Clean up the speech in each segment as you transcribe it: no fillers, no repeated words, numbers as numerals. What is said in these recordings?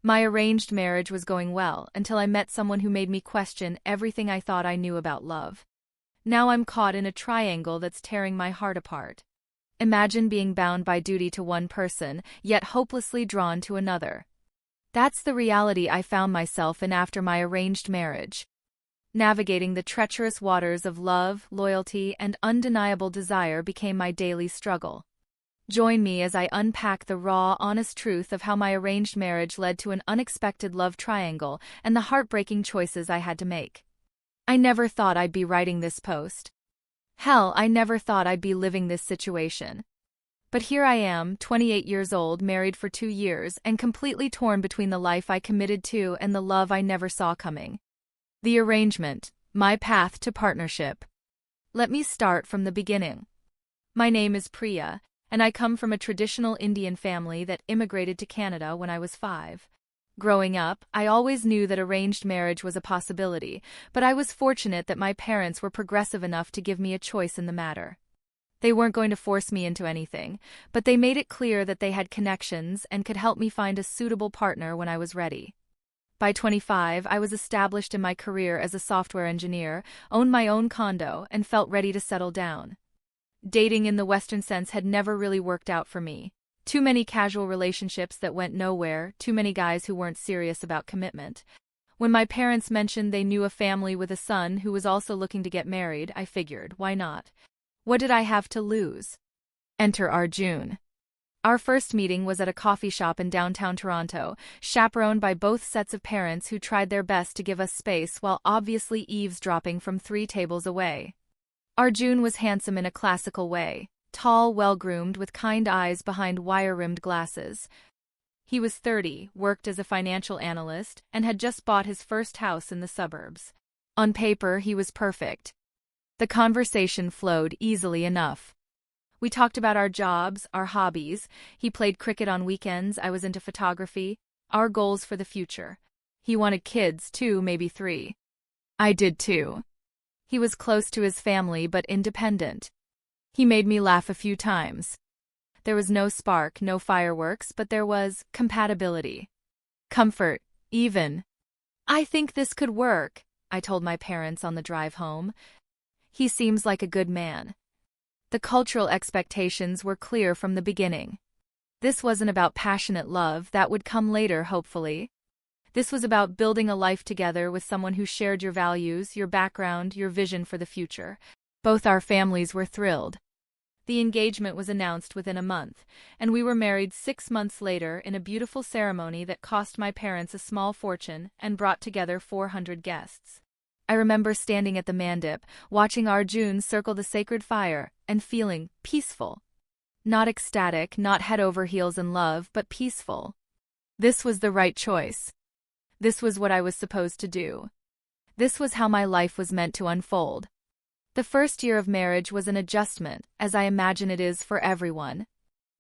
My arranged marriage was going well until I met someone who made me question everything I thought I knew about love. Now I'm caught in a triangle that's tearing my heart apart. Imagine being bound by duty to one person, yet hopelessly drawn to another. That's the reality I found myself in after my arranged marriage. Navigating the treacherous waters of love, loyalty, and undeniable desire became my daily struggle. Join me as I unpack the raw, honest truth of how my arranged marriage led to an unexpected love triangle and the heartbreaking choices I had to make. I never thought I'd be writing this post. Hell, I never thought I'd be living this situation. But here I am, 28 years old, married for 2 years, and completely torn between the life I committed to and the love I never saw coming. The arrangement, my path to partnership. Let me start from the beginning. My name is Priya, and I come from a traditional Indian family that immigrated to Canada when I was 5. Growing up, I always knew that arranged marriage was a possibility, but I was fortunate that my parents were progressive enough to give me a choice in the matter. They weren't going to force me into anything, but they made it clear that they had connections and could help me find a suitable partner when I was ready. By 25, I was established in my career as a software engineer, owned my own condo, and felt ready to settle down. Dating in the Western sense had never really worked out for me. Too many casual relationships that went nowhere, too many guys who weren't serious about commitment. When my parents mentioned they knew a family with a son who was also looking to get married, I figured, why not? What did I have to lose? Enter Arjun. Our first meeting was at a coffee shop in downtown Toronto, chaperoned by both sets of parents who tried their best to give us space while obviously eavesdropping from 3 tables away. Arjun was handsome in a classical way, tall, well-groomed, with kind eyes behind wire-rimmed glasses. He was 30, worked as a financial analyst, and had just bought his first house in the suburbs. On paper, he was perfect. The conversation flowed easily enough. We talked about our jobs, our hobbies. He played cricket on weekends, I was into photography, our goals for the future. He wanted kids, 2, maybe 3. I did too. He was close to his family but independent. He made me laugh a few times. There was no spark, no fireworks, but there was compatibility. Comfort, even. I think this could work, I told my parents on the drive home. He seems like a good man. The cultural expectations were clear from the beginning. This wasn't about passionate love, that would come later, hopefully. This was about building a life together with someone who shared your values, your background, your vision for the future. Both our families were thrilled. The engagement was announced within a month, and we were married 6 months later in a beautiful ceremony that cost my parents a small fortune and brought together 400 guests. I remember standing at the mandip, watching Arjun circle the sacred fire, and feeling peaceful. Not ecstatic, not head over heels in love, but peaceful. This was the right choice. This was what I was supposed to do. This was how my life was meant to unfold. The first year of marriage was an adjustment, as I imagine it is for everyone.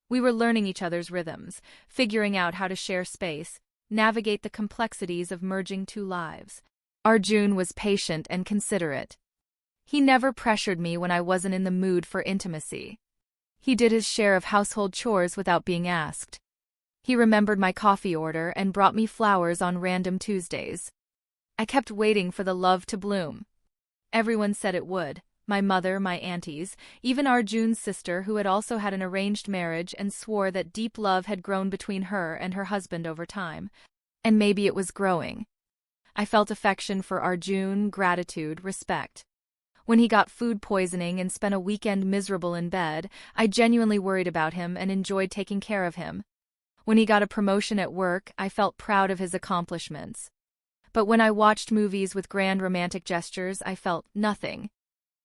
We were learning each other's rhythms, figuring out how to share space, navigate the complexities of merging 2 lives. Arjun was patient and considerate. He never pressured me when I wasn't in the mood for intimacy. He did his share of household chores without being asked. He remembered my coffee order and brought me flowers on random Tuesdays. I kept waiting for the love to bloom. Everyone said it would. My mother, my aunties, even Arjun's sister, who had also had an arranged marriage and swore that deep love had grown between her and her husband over time. And maybe it was growing. I felt affection for Arjun, gratitude, respect. When he got food poisoning and spent a weekend miserable in bed, I genuinely worried about him and enjoyed taking care of him. When he got a promotion at work, I felt proud of his accomplishments. But when I watched movies with grand romantic gestures, I felt nothing.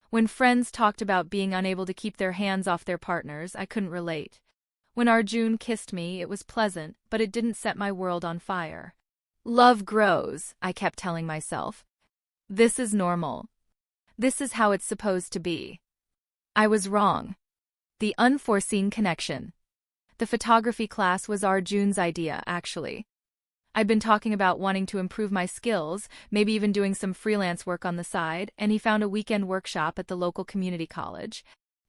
When friends talked about being unable to keep their hands off their partners, I couldn't relate. When Arjun kissed me, it was pleasant, but it didn't set my world on fire. Love grows, I kept telling myself. This is normal. This is how it's supposed to be. I was wrong. The unforeseen connection. The photography class was Arjun's idea, actually. I'd been talking about wanting to improve my skills, maybe even doing some freelance work on the side, and he found a weekend workshop at the local community college.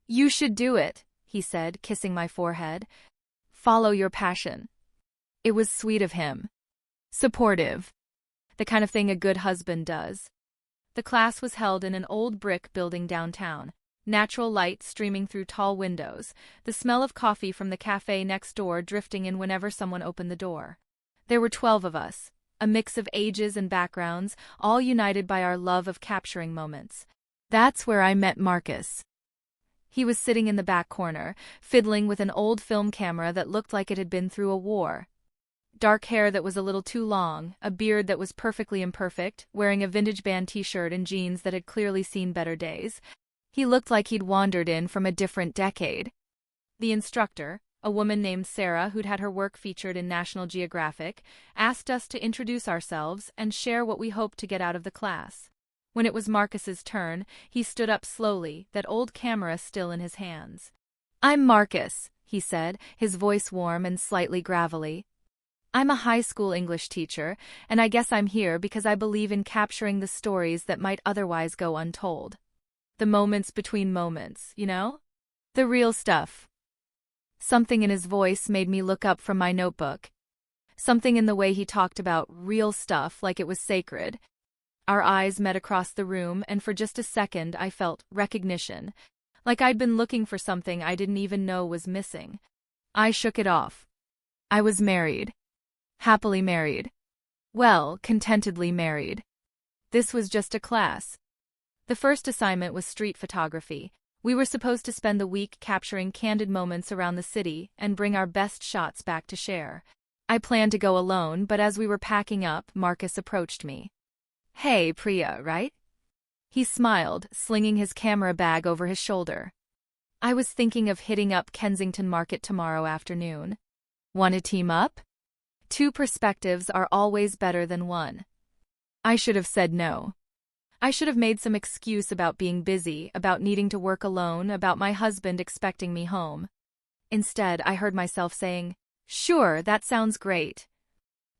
You should do it, he said, kissing my forehead. Follow your passion. It was sweet of him. Supportive. The kind of thing a good husband does. The class was held in an old brick building downtown. Natural light streaming through tall windows, the smell of coffee from the cafe next door drifting in whenever someone opened the door. There were 12 of us, a mix of ages and backgrounds, all united by our love of capturing moments. That's where I met Marcus. He was sitting in the back corner, fiddling with an old film camera that looked like it had been through a war. Dark hair that was a little too long, a beard that was perfectly imperfect, wearing a vintage band t-shirt and jeans that had clearly seen better days. He looked like he'd wandered in from a different decade. The instructor, a woman named Sarah who'd had her work featured in National Geographic, asked us to introduce ourselves and share what we hoped to get out of the class. When it was Marcus's turn, he stood up slowly, that old camera still in his hands. "I'm Marcus," he said, his voice warm and slightly gravelly. "I'm a high school English teacher, and I guess I'm here because I believe in capturing the stories that might otherwise go untold. The moments between moments, you know? The real stuff." Something in his voice made me look up from my notebook. Something in the way he talked about real stuff like it was sacred. Our eyes met across the room, and for just a second I felt recognition, like I'd been looking for something I didn't even know was missing. I shook it off. I was married. Happily married. Well, contentedly married. This was just a class. The first assignment was street photography. We were supposed to spend the week capturing candid moments around the city and bring our best shots back to share. I planned to go alone, but as we were packing up, Marcus approached me. "Hey, Priya, right?" He smiled, slinging his camera bag over his shoulder. "I was thinking of hitting up Kensington Market tomorrow afternoon. Want to team up? 2 perspectives are always better than 1. I should have said no. I should have made some excuse about being busy, about needing to work alone, about my husband expecting me home. Instead, I heard myself saying, "Sure, that sounds great."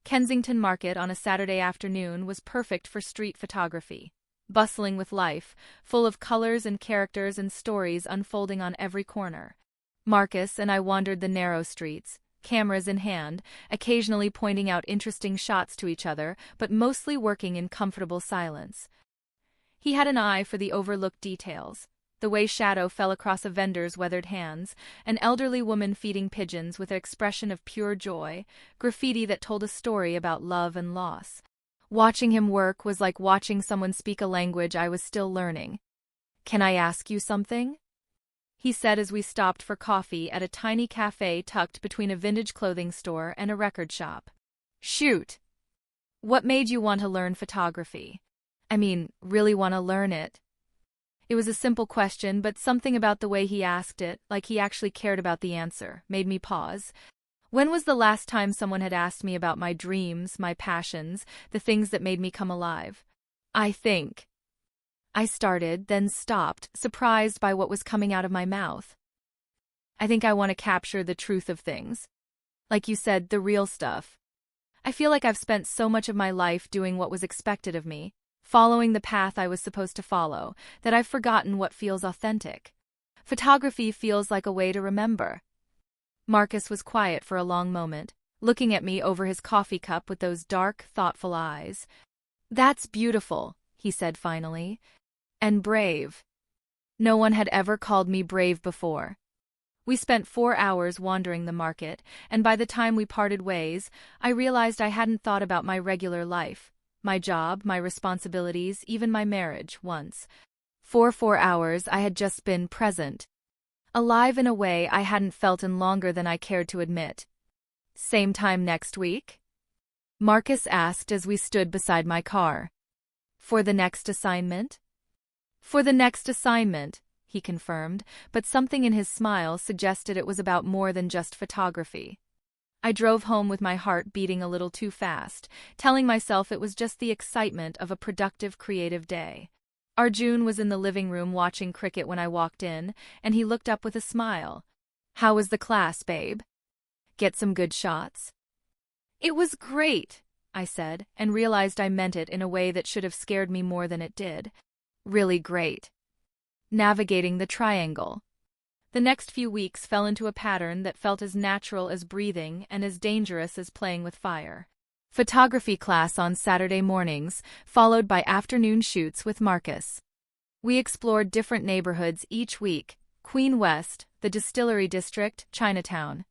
Kensington Market on a Saturday afternoon was perfect for street photography. Bustling with life, full of colors and characters and stories unfolding on every corner. Marcus and I wandered the narrow streets, cameras in hand, occasionally pointing out interesting shots to each other, but mostly working in comfortable silence. He had an eye for the overlooked details. The way shadow fell across a vendor's weathered hands, an elderly woman feeding pigeons with an expression of pure joy, graffiti that told a story about love and loss. Watching him work was like watching someone speak a language I was still learning. "Can I ask you something?" he said as we stopped for coffee at a tiny cafe tucked between a vintage clothing store and a record shop. "Shoot. What made you want to learn photography? I mean, really want to learn it?" It was a simple question, but something about the way he asked it, like he actually cared about the answer, made me pause. When was the last time someone had asked me about my dreams, my passions, the things that made me come alive? I started, then stopped, surprised by what was coming out of my mouth. I think I want to capture the truth of things. Like you said, the real stuff. I feel like I've spent so much of my life doing what was expected of me, following the path I was supposed to follow, that I've forgotten what feels authentic. Photography feels like a way to remember. Marcus was quiet for a long moment, looking at me over his coffee cup with those dark, thoughtful eyes. "That's beautiful," he said finally. "And brave." No one had ever called me brave before. We spent 4 hours wandering the market, and by the time we parted ways, I realized I hadn't thought about my regular life. My job, my responsibilities, even my marriage, once. For 4 hours I had just been present. Alive in a way I hadn't felt in longer than I cared to admit. "Same time next week?" Marcus asked as we stood beside my car. "For the next assignment?" "For the next assignment," he confirmed, but something in his smile suggested it was about more than just photography. I drove home with my heart beating a little too fast, telling myself it was just the excitement of a productive, creative day. Arjun was in the living room watching cricket when I walked in, and he looked up with a smile. "How was the class, babe? Get some good shots?" "It was great," I said, and realized I meant it in a way that should have scared me more than it did. Really great. Navigating the triangle. The next few weeks fell into a pattern that felt as natural as breathing and as dangerous as playing with fire. Photography class on Saturday mornings, followed by afternoon shoots with Marcus. We explored different neighborhoods each week: Queen West, the Distillery District, Chinatown.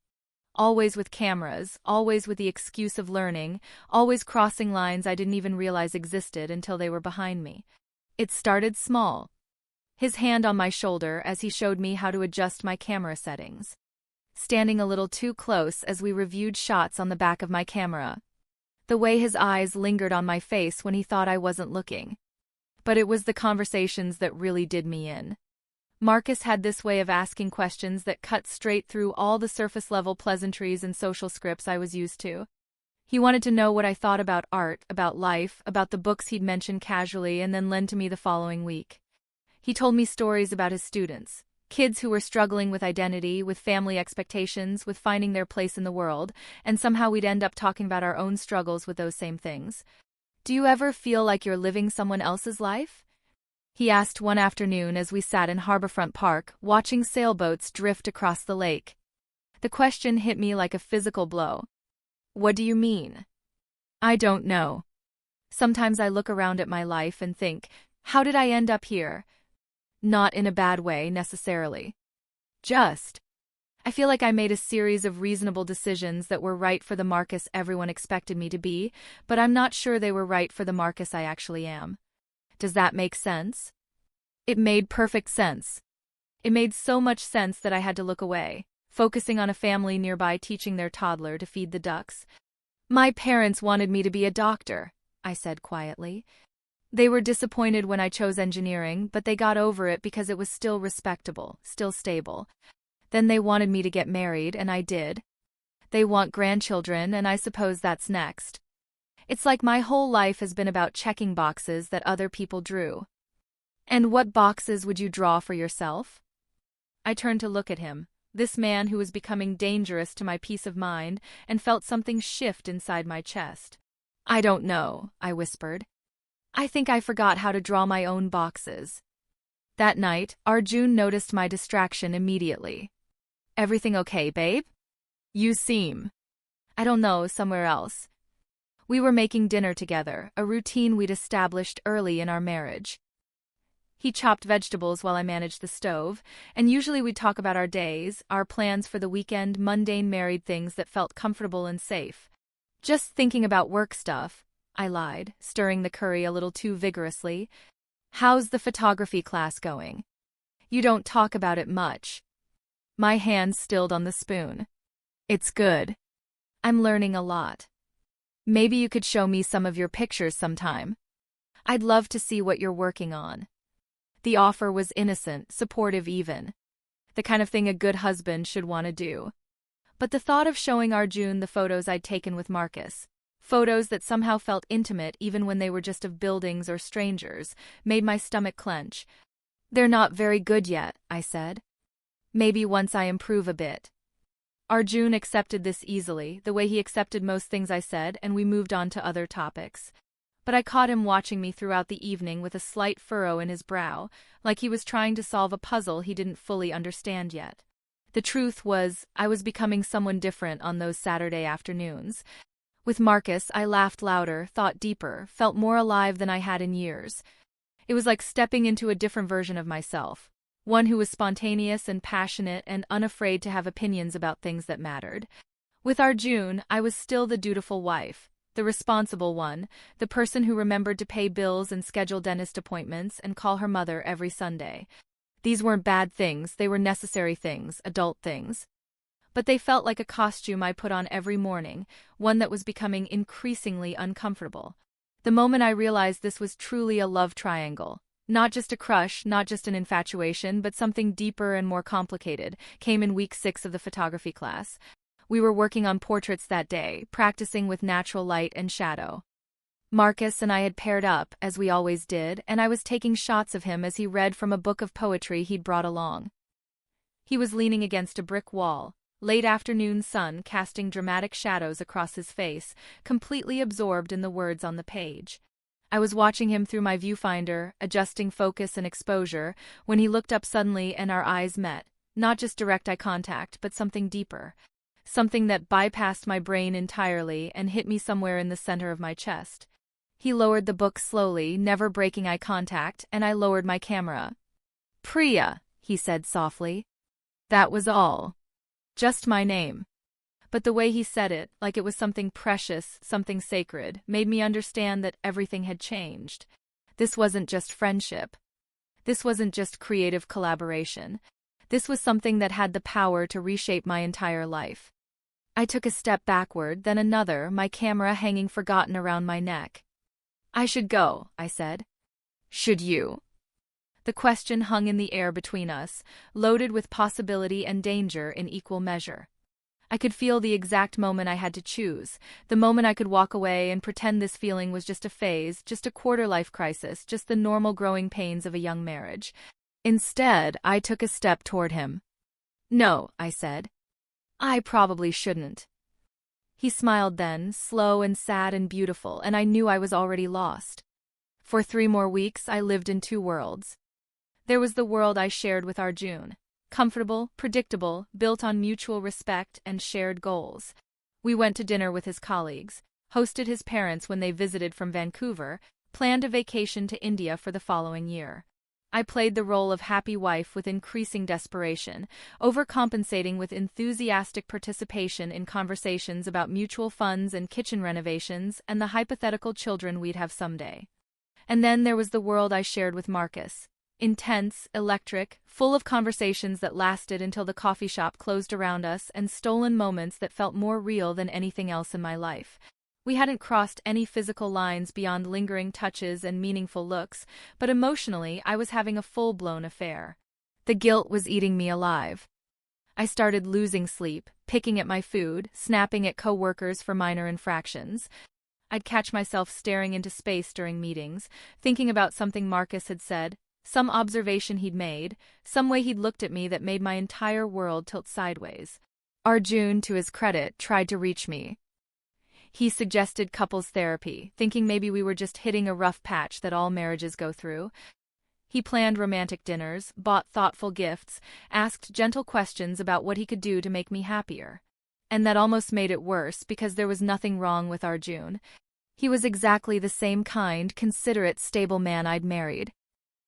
Always with cameras, always with the excuse of learning, always crossing lines I didn't even realize existed until they were behind me. It started small. His hand on my shoulder as he showed me how to adjust my camera settings. Standing a little too close as we reviewed shots on the back of my camera. The way his eyes lingered on my face when he thought I wasn't looking. But it was the conversations that really did me in. Marcus had this way of asking questions that cut straight through all the surface-level pleasantries and social scripts I was used to. He wanted to know what I thought about art, about life, about the books he'd mentioned casually and then lend to me the following week. He told me stories about his students. Kids who were struggling with identity, with family expectations, with finding their place in the world, and somehow we'd end up talking about our own struggles with those same things. Do you ever feel like you're living someone else's life? He asked one afternoon as we sat in Harborfront Park, watching sailboats drift across the lake. The question hit me like a physical blow. What do you mean? I don't know. Sometimes I look around at my life and think, how did I end up here? Not in a bad way, necessarily. I feel like I made a series of reasonable decisions that were right for the Marcus everyone expected me to be, but I'm not sure they were right for the Marcus I actually am. Does that make sense? It made perfect sense. It made so much sense that I had to look away, focusing on a family nearby teaching their toddler to feed the ducks. My parents wanted me to be a doctor, I said quietly. They were disappointed when I chose engineering, but they got over it because it was still respectable, still stable. Then they wanted me to get married, and I did. They want grandchildren, and I suppose that's next. It's like my whole life has been about checking boxes that other people drew. And what boxes would you draw for yourself? I turned to look at him, this man who was becoming dangerous to my peace of mind, and felt something shift inside my chest. I don't know, I whispered. I think I forgot how to draw my own boxes. That night, Arjun noticed my distraction immediately. Everything okay, babe? You seem. I don't know, somewhere else. We were making dinner together, a routine we'd established early in our marriage. He chopped vegetables while I managed the stove, and usually we'd talk about our days, our plans for the weekend, mundane married things that felt comfortable and safe. Just thinking about work stuff, I lied, stirring the curry a little too vigorously. How's the photography class going? You don't talk about it much. My hand stilled on the spoon. It's good. I'm learning a lot. Maybe you could show me some of your pictures sometime. I'd love to see what you're working on. The offer was innocent, supportive even. The kind of thing a good husband should want to do. But the thought of showing Arjun the photos I'd taken with Marcus, photos that somehow felt intimate even when they were just of buildings or strangers, made my stomach clench. They're not very good yet, I said. Maybe once I improve a bit. Arjun accepted this easily, the way he accepted most things I said, and we moved on to other topics. But I caught him watching me throughout the evening with a slight furrow in his brow, like he was trying to solve a puzzle he didn't fully understand yet. The truth was, I was becoming someone different on those Saturday afternoons. With Marcus, I laughed louder, thought deeper, felt more alive than I had in years. It was like stepping into a different version of myself, one who was spontaneous and passionate and unafraid to have opinions about things that mattered. With Arjun, I was still the dutiful wife, the responsible one, the person who remembered to pay bills and schedule dentist appointments and call her mother every Sunday. These weren't bad things, they were necessary things, adult things. But they felt like a costume I put on every morning, one that was becoming increasingly uncomfortable. The moment I realized this was truly a love triangle, not just a crush, not just an infatuation, but something deeper and more complicated, came in week 6 of the photography class. We were working on portraits that day, practicing with natural light and shadow. Marcus and I had paired up, as we always did, and I was taking shots of him as he read from a book of poetry he'd brought along. He was leaning against a brick wall, late afternoon sun casting dramatic shadows across his face, completely absorbed in the words on the page. I was watching him through my viewfinder, adjusting focus and exposure, when he looked up suddenly and our eyes met, not just direct eye contact, but something deeper. something that bypassed my brain entirely and hit me somewhere in the center of my chest. He lowered the book slowly, never breaking eye contact, and I lowered my camera. "Priya," he said softly. That was all. Just my name. But the way he said it, like it was something precious, something sacred, made me understand that everything had changed. This wasn't just friendship. This wasn't just creative collaboration. This was something that had the power to reshape my entire life. I took a step backward, then another, my camera hanging forgotten around my neck. "I should go," I said. "Should you?" The question hung in the air between us, loaded with possibility and danger in equal measure. I could feel the exact moment I had to choose, the moment I could walk away and pretend this feeling was just a phase, just a quarter-life crisis, just the normal growing pains of a young marriage. Instead, I took a step toward him. "No," I said. "I probably shouldn't." He smiled then, slow and sad and beautiful, and I knew I was already lost. For 3 more weeks, I lived in 2 worlds. There was the world I shared with Arjun. Comfortable, predictable, built on mutual respect and shared goals. We went to dinner with his colleagues, hosted his parents when they visited from Vancouver, planned a vacation to India for the following year. I played the role of happy wife with increasing desperation, overcompensating with enthusiastic participation in conversations about mutual funds and kitchen renovations and the hypothetical children we'd have someday. And then there was the world I shared with Marcus. Intense, electric, full of conversations that lasted until the coffee shop closed around us and stolen moments that felt more real than anything else in my life. We hadn't crossed any physical lines beyond lingering touches and meaningful looks, but emotionally I was having a full-blown affair. The guilt was eating me alive. I started losing sleep, picking at my food, snapping at coworkers for minor infractions. I'd catch myself staring into space during meetings, thinking about something Marcus had said, some observation he'd made, some way he'd looked at me that made my entire world tilt sideways. Arjun, to his credit, tried to reach me. He suggested couples therapy, thinking maybe we were just hitting a rough patch that all marriages go through. He planned romantic dinners, bought thoughtful gifts, asked gentle questions about what he could do to make me happier. And that almost made it worse because there was nothing wrong with Arjun. He was exactly the same kind, considerate, stable man I'd married.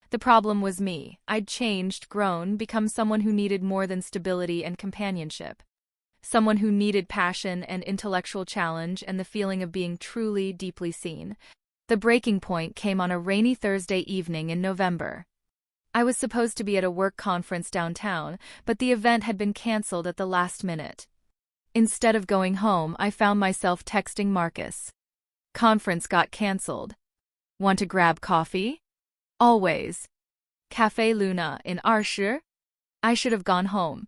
The problem was me. I'd changed, grown, become someone who needed more than stability and companionship. Someone who needed passion and intellectual challenge and the feeling of being truly, deeply seen. The breaking point came on a rainy Thursday evening in November. I was supposed to be at a work conference downtown, but the event had been canceled at the last minute. Instead of going home, I found myself texting Marcus. "Conference got canceled. Want to grab coffee?" "Always. Café Luna in Arshur?" I should have gone home.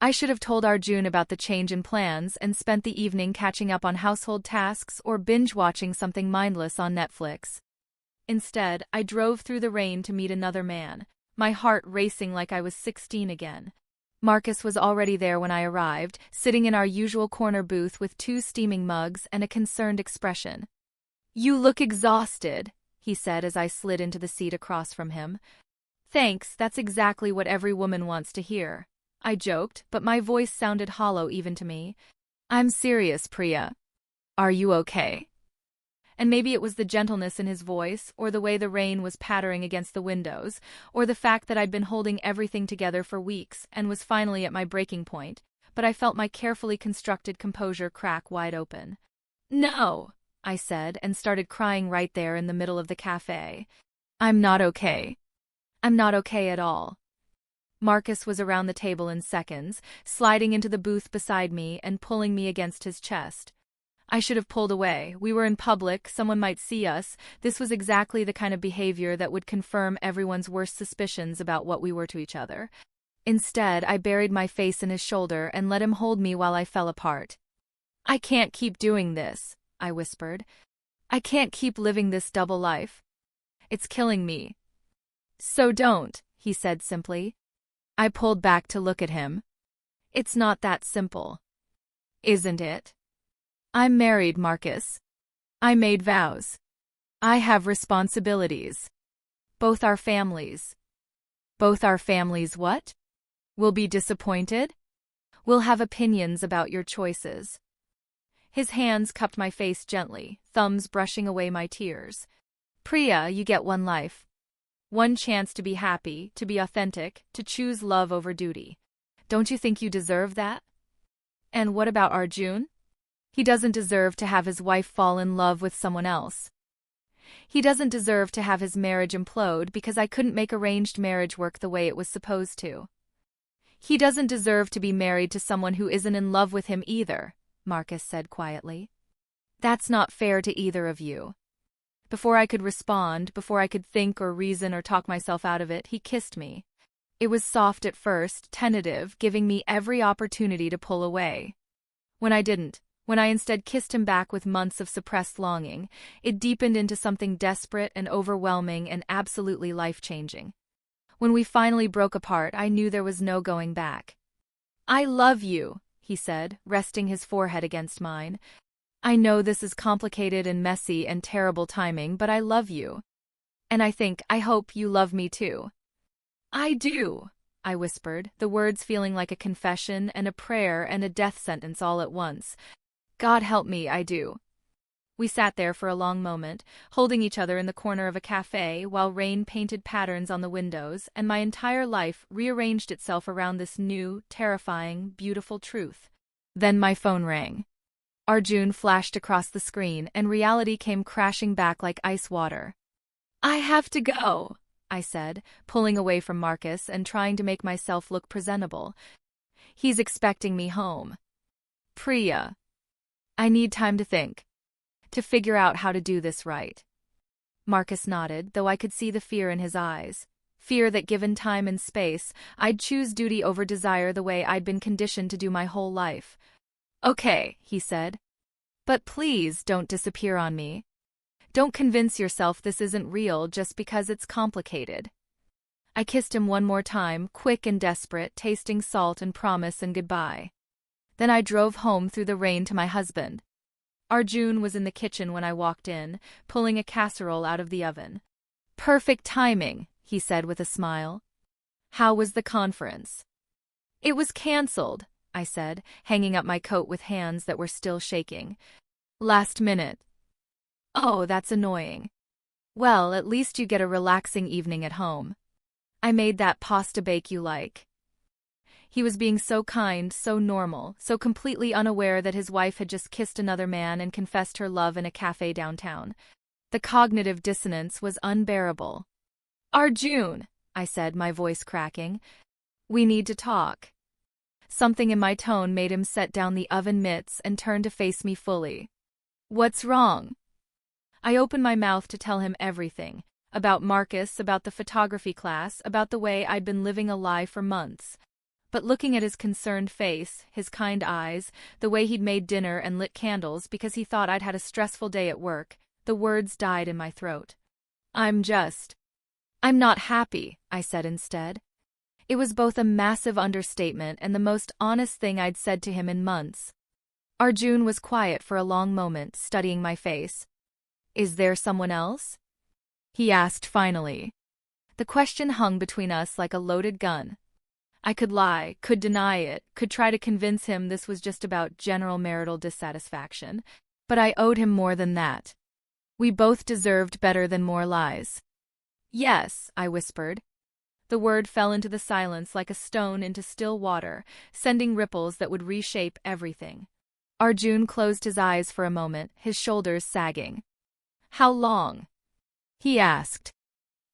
I should have told Arjun about the change in plans and spent the evening catching up on household tasks or binge-watching something mindless on Netflix. Instead, I drove through the rain to meet another man, my heart racing like I was 16 again. Marcus was already there when I arrived, sitting in our usual corner booth with 2 steaming mugs and a concerned expression. "You look exhausted," he said as I slid into the seat across from him. "Thanks, that's exactly what every woman wants to hear," I joked, but my voice sounded hollow even to me. "I'm serious, Priya. Are you okay?" And maybe it was the gentleness in his voice, or the way the rain was pattering against the windows, or the fact that I'd been holding everything together for weeks and was finally at my breaking point, but I felt my carefully constructed composure crack wide open. "No," I said, and started crying right there in the middle of the cafe. "I'm not okay. I'm not okay at all." Marcus was around the table in seconds, sliding into the booth beside me and pulling me against his chest. I should have pulled away. We were in public, someone might see us. This was exactly the kind of behavior that would confirm everyone's worst suspicions about what we were to each other. Instead, I buried my face in his shoulder and let him hold me while I fell apart. "I can't keep doing this," I whispered. "I can't keep living this double life. It's killing me." "So don't," he said simply. I pulled back to look at him. "It's not that simple." "Isn't it?" "I'm married, Marcus. I made vows. I have responsibilities. Both our families." "Both our families what? Will be disappointed?" We'll have opinions about your choices. His hands cupped my face gently, thumbs brushing away my tears. Priya, you get one life. One chance to be happy, to be authentic, to choose love over duty. Don't you think you deserve that? And what about Arjun? He doesn't deserve to have his wife fall in love with someone else. He doesn't deserve to have his marriage implode because I couldn't make arranged marriage work the way it was supposed to. He doesn't deserve to be married to someone who isn't in love with him either, Marcus said quietly. That's not fair to either of you. Before I could respond, before I could think or reason or talk myself out of it, he kissed me. It was soft at first, tentative, giving me every opportunity to pull away. When I didn't, when I instead kissed him back with months of suppressed longing, it deepened into something desperate and overwhelming and absolutely life-changing. When we finally broke apart, I knew there was no going back. I love you, he said, resting his forehead against mine. I know this is complicated and messy and terrible timing, but I love you. And I hope you love me too. I do, I whispered, the words feeling like a confession and a prayer and a death sentence all at once. God help me, I do. We sat there for a long moment, holding each other in the corner of a cafe while rain painted patterns on the windows, and my entire life rearranged itself around this new, terrifying, beautiful truth. Then my phone rang. Arjun flashed across the screen, and reality came crashing back like ice water. I have to go, I said, pulling away from Marcus and trying to make myself look presentable. He's expecting me home. Priya. I need time to think. To figure out how to do this right. Marcus nodded, though I could see the fear in his eyes. Fear that given time and space, I'd choose duty over desire the way I'd been conditioned to do my whole life. Okay, he said. But please don't disappear on me. Don't convince yourself this isn't real just because it's complicated. I kissed him one more time, quick and desperate, tasting salt and promise and goodbye. Then I drove home through the rain to my husband. Arjun was in the kitchen when I walked in, pulling a casserole out of the oven. Perfect timing, he said with a smile. How was the conference? It was cancelled, I said, hanging up my coat with hands that were still shaking. Last minute. Oh, that's annoying. Well, at least you get a relaxing evening at home. I made that pasta bake you like. He was being so kind, so normal, so completely unaware that his wife had just kissed another man and confessed her love in a cafe downtown. The cognitive dissonance was unbearable. Arjun, I said, my voice cracking. We need to talk. Something in my tone made him set down the oven mitts and turn to face me fully. What's wrong? I opened my mouth to tell him everything. About Marcus, about the photography class, about the way I'd been living a lie for months. But looking at his concerned face, his kind eyes, the way he'd made dinner and lit candles because he thought I'd had a stressful day at work, the words died in my throat. I'm not happy, I said instead. It was both a massive understatement and the most honest thing I'd said to him in months. Arjun was quiet for a long moment, studying my face. Is there someone else? He asked finally. The question hung between us like a loaded gun. I could lie, could deny it, could try to convince him this was just about general marital dissatisfaction, but I owed him more than that. We both deserved better than more lies. Yes, I whispered. The word fell into the silence like a stone into still water, sending ripples that would reshape everything. Arjun closed his eyes for a moment, his shoulders sagging. How long? He asked.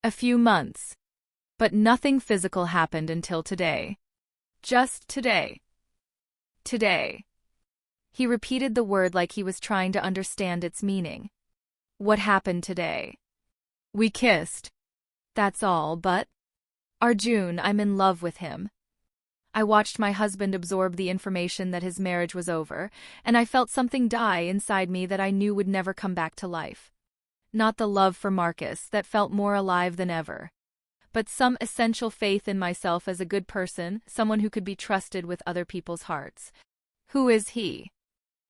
A few months. But nothing physical happened until today. Just today. Today. He repeated the word like he was trying to understand its meaning. What happened today? We kissed. That's all, but... Arjun, I'm in love with him. I watched my husband absorb the information that his marriage was over, and I felt something die inside me that I knew would never come back to life. Not the love for Marcus that felt more alive than ever, but some essential faith in myself as a good person, someone who could be trusted with other people's hearts. Who is he?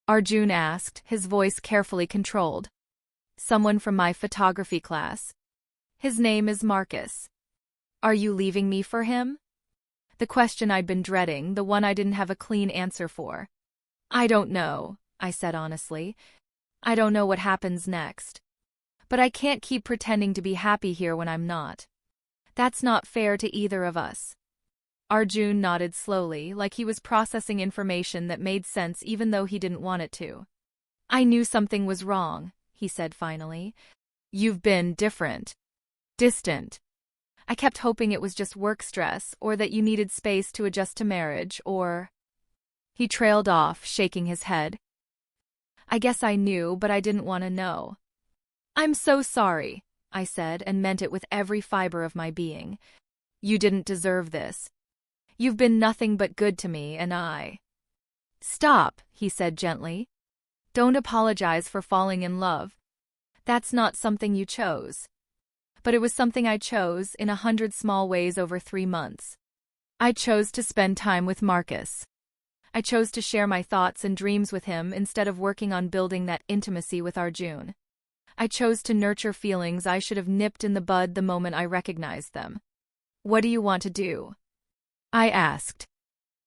Arjun asked, his voice carefully controlled. Someone from my photography class. His name is Marcus. Are you leaving me for him? The question I'd been dreading, the one I didn't have a clean answer for. I don't know, I said honestly. I don't know what happens next. But I can't keep pretending to be happy here when I'm not. That's not fair to either of us. Arjun nodded slowly, like he was processing information that made sense even though he didn't want it to. I knew something was wrong, he said finally. You've been different. Distant. I kept hoping it was just work stress, or that you needed space to adjust to marriage, or… He trailed off, shaking his head. I guess I knew, but I didn't want to know. I'm so sorry, I said, and meant it with every fiber of my being. You didn't deserve this. You've been nothing but good to me, and I… Stop, he said gently. Don't apologize for falling in love. That's not something you chose. But it was something I chose in 100 small ways over 3 months. I chose to spend time with Marcus. I chose to share my thoughts and dreams with him instead of working on building that intimacy with Arjun. I chose to nurture feelings I should have nipped in the bud the moment I recognized them. What do you want to do? I asked.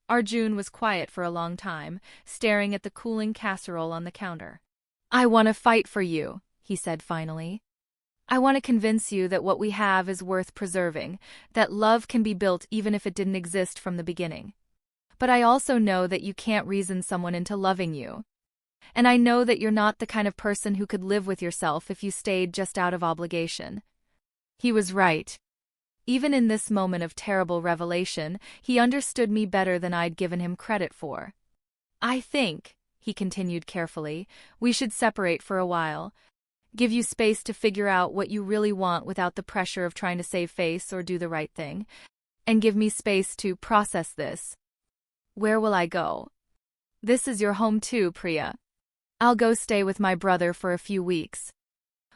Arjun was quiet for a long time, staring at the cooling casserole on the counter. I want to fight for you, he said finally. I want to convince you that what we have is worth preserving, that love can be built even if it didn't exist from the beginning. But I also know that you can't reason someone into loving you. And I know that you're not the kind of person who could live with yourself if you stayed just out of obligation. He was right. Even in this moment of terrible revelation, he understood me better than I'd given him credit for. I think, he continued carefully, we should separate for a while. Give you space to figure out what you really want without the pressure of trying to save face or do the right thing. And give me space to process this. Where will I go? This is your home too, Priya. I'll go stay with my brother for a few weeks.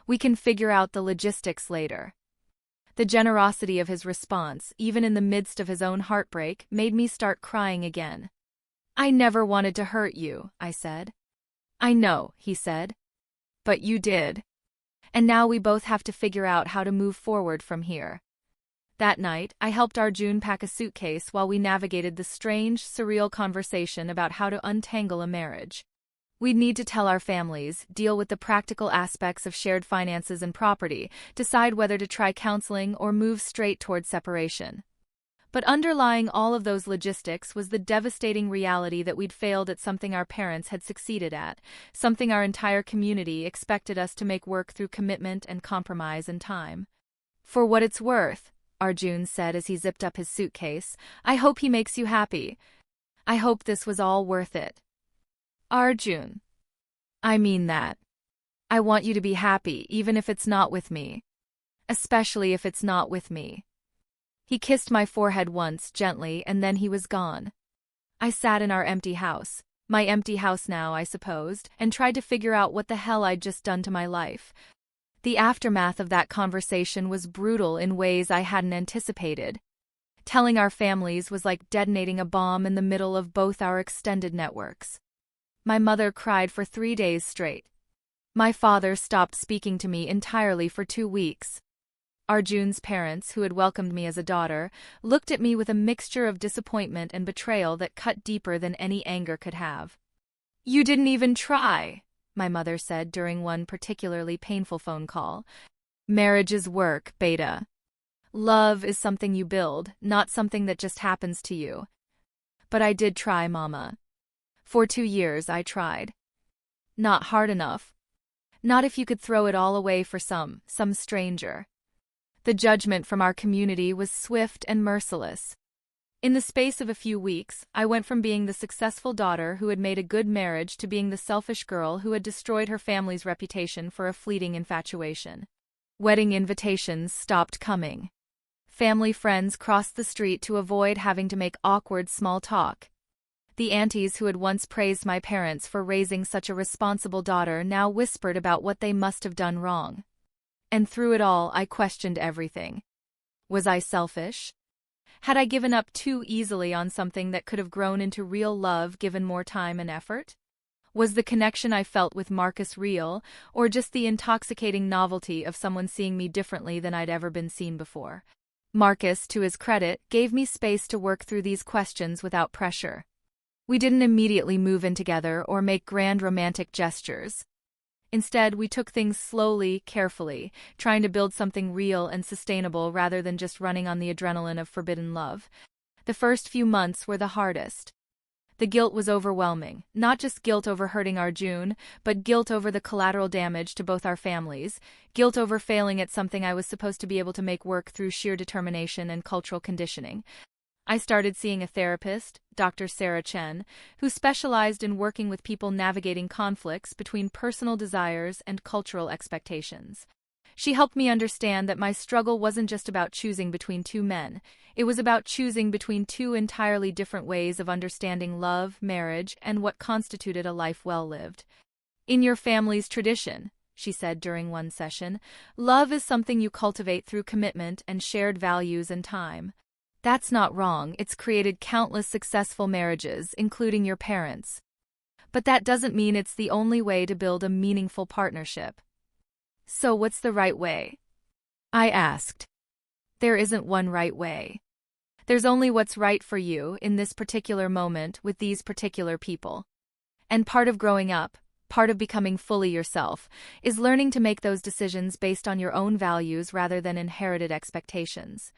We can figure out the logistics later. The generosity of his response, even in the midst of his own heartbreak, made me start crying again. I never wanted to hurt you, I said. I know, he said. But you did. And now we both have to figure out how to move forward from here. That night, I helped Arjun pack a suitcase while we navigated the strange, surreal conversation about how to untangle a marriage. We'd need to tell our families, deal with the practical aspects of shared finances and property, decide whether to try counseling or move straight toward separation. But underlying all of those logistics was the devastating reality that we'd failed at something our parents had succeeded at, something our entire community expected us to make work through commitment and compromise and time. For what it's worth, Arjun said as he zipped up his suitcase, I hope he makes you happy. I hope this was all worth it. Arjun. I mean that. I want you to be happy even if it's not with me. Especially if it's not with me. He kissed my forehead once, gently, and then he was gone. I sat in our empty house, my empty house now, I supposed, and tried to figure out what the hell I'd just done to my life. The aftermath of that conversation was brutal in ways I hadn't anticipated. Telling our families was like detonating a bomb in the middle of both our extended networks. My mother cried for 3 days straight. My father stopped speaking to me entirely for 2 weeks. Arjun's parents, who had welcomed me as a daughter, looked at me with a mixture of disappointment and betrayal that cut deeper than any anger could have. You didn't even try, my mother said during one particularly painful phone call. Marriage is work, Beta. Love is something you build, not something that just happens to you. But I did try, Mama. For 2 years I tried. Not hard enough. Not if you could throw it all away for some stranger. The judgment from our community was swift and merciless. In the space of a few weeks, I went from being the successful daughter who had made a good marriage to being the selfish girl who had destroyed her family's reputation for a fleeting infatuation. Wedding invitations stopped coming. Family friends crossed the street to avoid having to make awkward small talk. The aunties who had once praised my parents for raising such a responsible daughter now whispered about what they must have done wrong. And through it all, I questioned everything. Was I selfish? Had I given up too easily on something that could have grown into real love given more time and effort? Was the connection I felt with Marcus real, or just the intoxicating novelty of someone seeing me differently than I'd ever been seen before? Marcus, to his credit, gave me space to work through these questions without pressure. We didn't immediately move in together or make grand romantic gestures. Instead, we took things slowly, carefully, trying to build something real and sustainable rather than just running on the adrenaline of forbidden love. The first few months were the hardest. The guilt was overwhelming, not just guilt over hurting Arjun, but guilt over the collateral damage to both our families, guilt over failing at something I was supposed to be able to make work through sheer determination and cultural conditioning. I started seeing a therapist, Dr. Sarah Chen, who specialized in working with people navigating conflicts between personal desires and cultural expectations. She helped me understand that my struggle wasn't just about choosing between two men. It was about choosing between two entirely different ways of understanding love, marriage, and what constituted a life well lived. In your family's tradition, she said during one session, love is something you cultivate through commitment and shared values and time. That's not wrong. It's created countless successful marriages, including your parents. But that doesn't mean it's the only way to build a meaningful partnership. So what's the right way? I asked. There isn't one right way. There's only what's right for you in this particular moment with these particular people. And part of growing up, part of becoming fully yourself, is learning to make those decisions based on your own values rather than inherited expectations.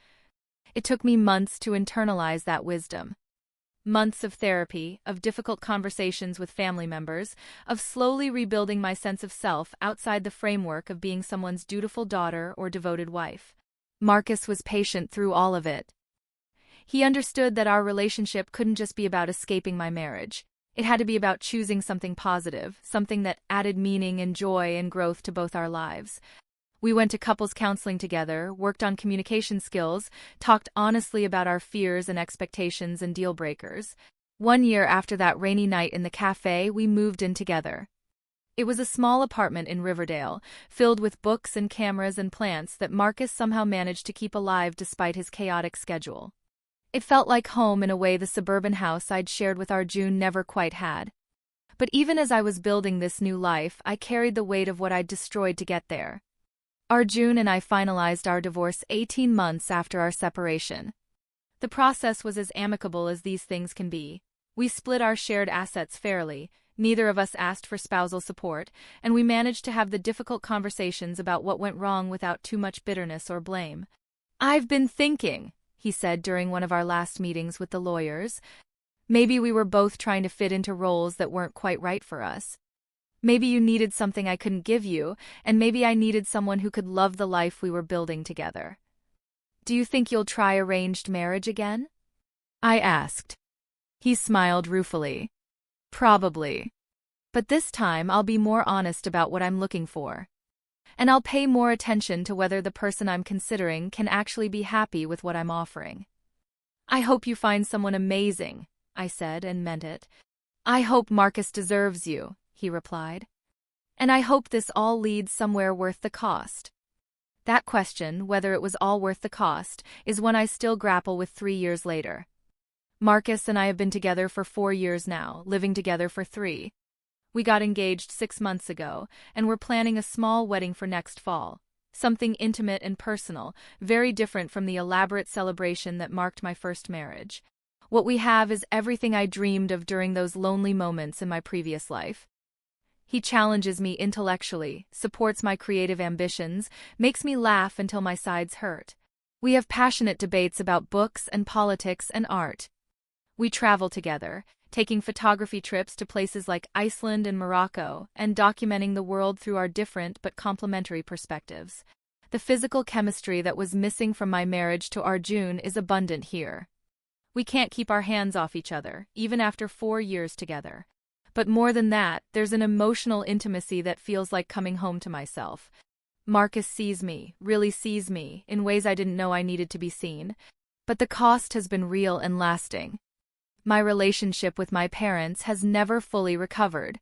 It took me months to internalize that wisdom. Months of therapy, of difficult conversations with family members, of slowly rebuilding my sense of self outside the framework of being someone's dutiful daughter or devoted wife. Marcus was patient through all of it. He understood that our relationship couldn't just be about escaping my marriage. It had to be about choosing something positive, something that added meaning and joy and growth to both our lives. We went to couples counseling together, worked on communication skills, talked honestly about our fears and expectations and deal breakers. 1 year after that rainy night in the cafe, we moved in together. It was a small apartment in Riverdale, filled with books and cameras and plants that Marcus somehow managed to keep alive despite his chaotic schedule. It felt like home in a way the suburban house I'd shared with Arjun never quite had. But even as I was building this new life, I carried the weight of what I'd destroyed to get there. Arjun and I finalized our divorce 18 months after our separation. The process was as amicable as these things can be. We split our shared assets fairly, neither of us asked for spousal support, and we managed to have the difficult conversations about what went wrong without too much bitterness or blame. "I've been thinking," he said during one of our last meetings with the lawyers. "Maybe we were both trying to fit into roles that weren't quite right for us. Maybe you needed something I couldn't give you, and maybe I needed someone who could love the life we were building together. Do you think you'll try arranged marriage again?" I asked. He smiled ruefully. "Probably. But this time I'll be more honest about what I'm looking for. And I'll pay more attention to whether the person I'm considering can actually be happy with what I'm offering." "I hope you find someone amazing," I said and meant it. "I hope Marcus deserves you," he replied. "And I hope this all leads somewhere worth the cost." That question, whether it was all worth the cost, is one I still grapple with 3 years later. Marcus and I have been together for 4 years now, living together for 3. We got engaged 6 months ago, and we're planning a small wedding for next fall. Something intimate and personal, very different from the elaborate celebration that marked my first marriage. What we have is everything I dreamed of during those lonely moments in my previous life. He challenges me intellectually, supports my creative ambitions, makes me laugh until my sides hurt. We have passionate debates about books and politics and art. We travel together, taking photography trips to places like Iceland and Morocco, and documenting the world through our different but complementary perspectives. The physical chemistry that was missing from my marriage to Arjun is abundant here. We can't keep our hands off each other, even after 4 years together. But more than that, there's an emotional intimacy that feels like coming home to myself. Marcus sees me, really sees me, in ways I didn't know I needed to be seen. But the cost has been real and lasting. My relationship with my parents has never fully recovered.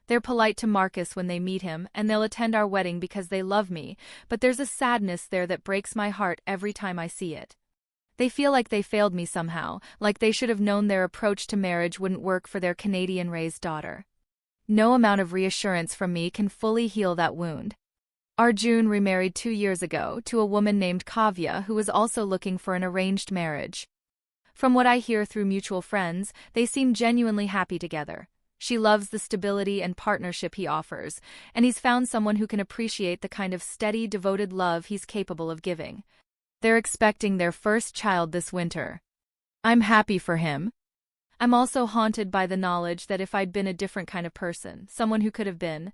They're polite to Marcus when they meet him, and they'll attend our wedding because they love me, but there's a sadness there that breaks my heart every time I see it. They feel like they failed me somehow, like they should have known their approach to marriage wouldn't work for their Canadian-raised daughter. No amount of reassurance from me can fully heal that wound. Arjun remarried 2 years ago to a woman named Kavya who was also looking for an arranged marriage. From what I hear through mutual friends, they seem genuinely happy together. She loves the stability and partnership he offers, and he's found someone who can appreciate the kind of steady, devoted love he's capable of giving. They're expecting their first child this winter. I'm happy for him. I'm also haunted by the knowledge that if I'd been a different kind of person, someone who could have been,